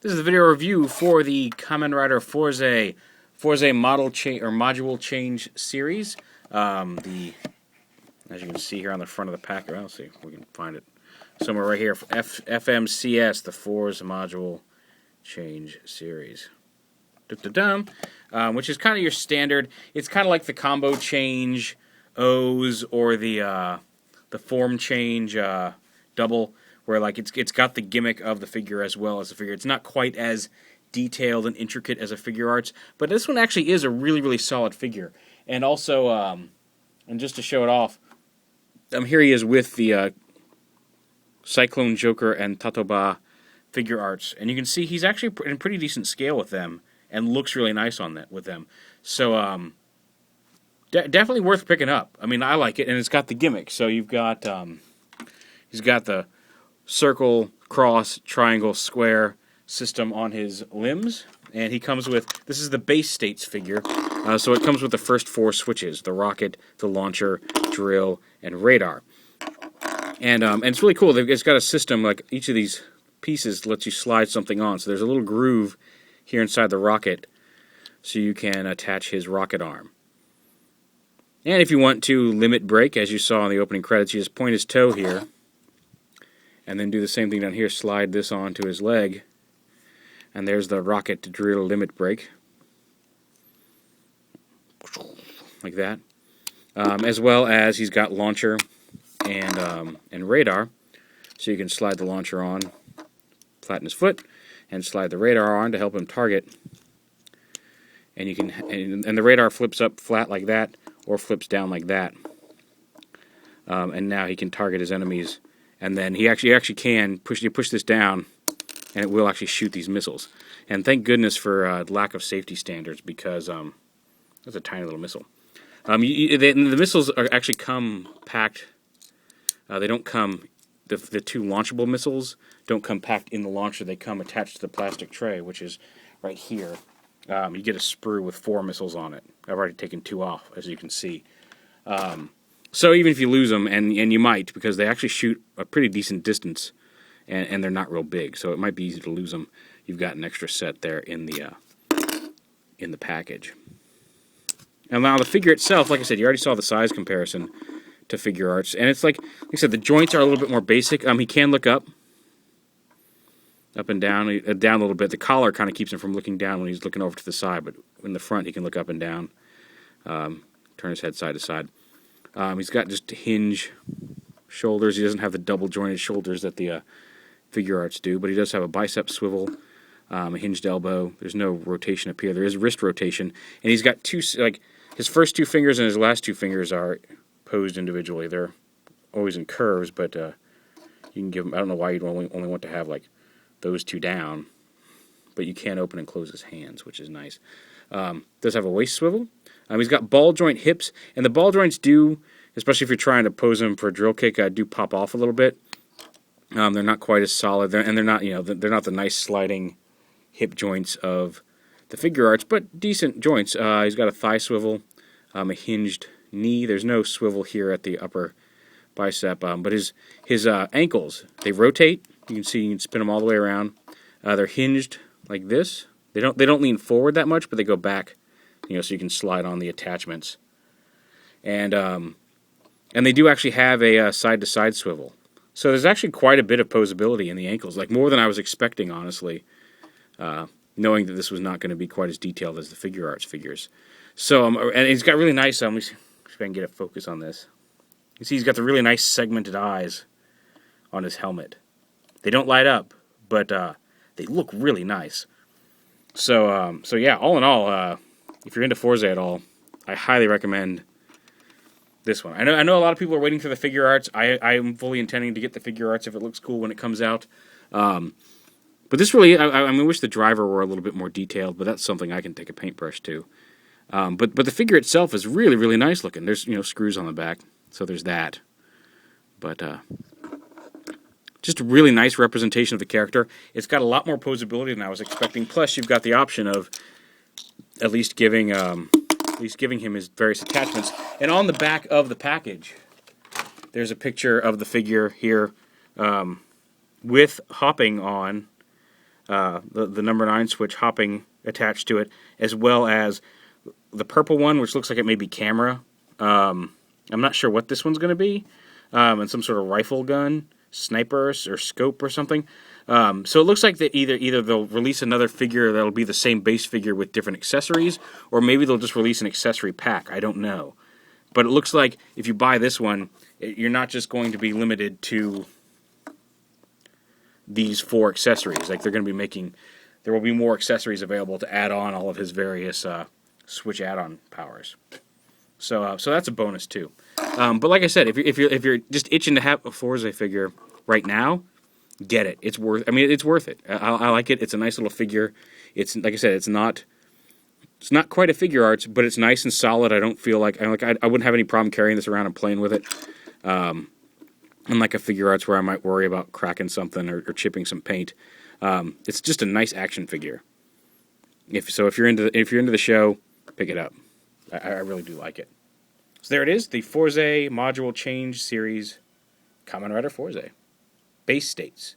This is the video review for the Kamen Rider Fourze Module Change Series. As you can see here on the front of the packet, let's see if we can find it somewhere right here. FMCS, the Fourze Module Change Series. Which is kind of your standard. It's kind of like the combo change O's or the form change double, where like it's got the gimmick of the figure as well as the figure. It's not quite as detailed and intricate as a figure arts, but this one actually is a really, really solid figure. And also, and just to show it off, here he is with the Cyclone Joker and Tatoba figure arts, and you can see he's actually in pretty decent scale with them, and looks really nice on that with them. So definitely worth picking up. I mean, I like it, and it's got the gimmick. So you've got he's got the circle, cross, triangle, square system on his limbs, and he comes with, this is the base states figure, so it comes with the first 4 switches: the rocket, the launcher, drill, and radar. And it's really cool. It's got a system, like each of these pieces lets you slide something on. So there's a little groove here inside the rocket, so you can attach his rocket arm. And if you want to limit brake, as you saw in the opening credits, you just point his toe here, and then do the same thing down here, slide this onto his leg, and there's the rocket to drill limit brake, like that. As well as he's got launcher and radar, so you can slide the launcher on, flatten his foot, and slide the radar on to help him target. And you can, and the radar flips up flat like that, or flips down like that. And now he can target his enemies. And then he actually can push this down, and it will actually shoot these missiles. And thank goodness for lack of safety standards, because that's a tiny little missile. The missiles actually come packed. They don't come. The 2 launchable missiles don't come packed in the launcher. They come attached to the plastic tray, which is right here. You get a sprue with 4 missiles on it. I've already taken 2 off, as you can see. So even if you lose them, and you might, because they actually shoot a pretty decent distance, and they're not real big, so it might be easy to lose them. You've got an extra set there in the package. And now the figure itself, like I said, you already saw the size comparison to figure arts, and it's like I said, the joints are a little bit more basic. He can look up and down, down a little bit. The collar kind of keeps him from looking down when he's looking over to the side, but in the front he can look up and down, turn his head side to side. He's got just hinge shoulders. He doesn't have the double jointed shoulders that the figure arts do, but he does have a bicep swivel, a hinged elbow. There's no rotation up here. There is wrist rotation, and he's got 2, like his first 2 fingers and his last 2 fingers are posed individually. They're always in curves, but you can give him, I don't know why you'd only want to have like those 2 down, but you can open and close his hands, which is nice. Does have a waist swivel. He's got ball joint hips, and the ball joints do, especially if you're trying to pose him for a drill kick, do pop off a little bit. They're not quite as solid, and they're not, they're not the nice sliding hip joints of the figure arts, but decent joints. He's got a thigh swivel, a hinged knee. There's no swivel here at the upper bicep, but his ankles, they rotate. You can spin them all the way around. They're hinged like this. They don't lean forward that much, but they go back, so you can slide on the attachments. And they do actually have a side-to-side swivel. So there's actually quite a bit of posability in the ankles, like more than I was expecting, honestly, knowing that this was not going to be quite as detailed as the figure arts figures. So and he's got really nice. Let me see if I can get a focus on this. You see, he's got the really nice segmented eyes on his helmet. They don't light up, but they look really nice. So yeah, all in all, if you're into Fourze at all, I highly recommend this one. I know a lot of people are waiting for the figure arts. I am fully intending to get the figure arts if it looks cool when it comes out. But this really, I wish the driver were a little bit more detailed, but that's something I can take a paintbrush to. But the figure itself is really, really nice looking. There's screws on the back, so there's that. But just a really nice representation of the character. It's got a lot more posability than I was expecting. Plus, you've got the option of at least giving him his various attachments. And on the back of the package, there's a picture of the figure here with hopping on the number 9 switch hopping attached to it, as well as the purple one, which looks like it may be camera. I'm not sure what this one's going to be, and some sort of rifle gun, sniper or scope or something. So it looks like that either they'll release another figure that'll be the same base figure with different accessories, or maybe they'll just release an accessory pack. I don't know. But it looks like if you buy this one, you're not just going to be limited to these 4 accessories. Like, they're going to be making... There will be more accessories available to add on all of his various Switch add-on powers. So that's a bonus, too. But like I said, if you're just itching to have a Fourze figure right now, get it. It's worth it. I like it. It's a nice little figure. It's, like I said, it's not quite a figure arts, but it's nice and solid. I don't feel like I wouldn't have any problem carrying this around and playing with it. Unlike a figure arts where I might worry about cracking something or chipping some paint. It's just a nice action figure. If you're into the show, pick it up. I really do like it. So there it is, the Fourze Module Change Series Kamen Rider Fourze. Base states.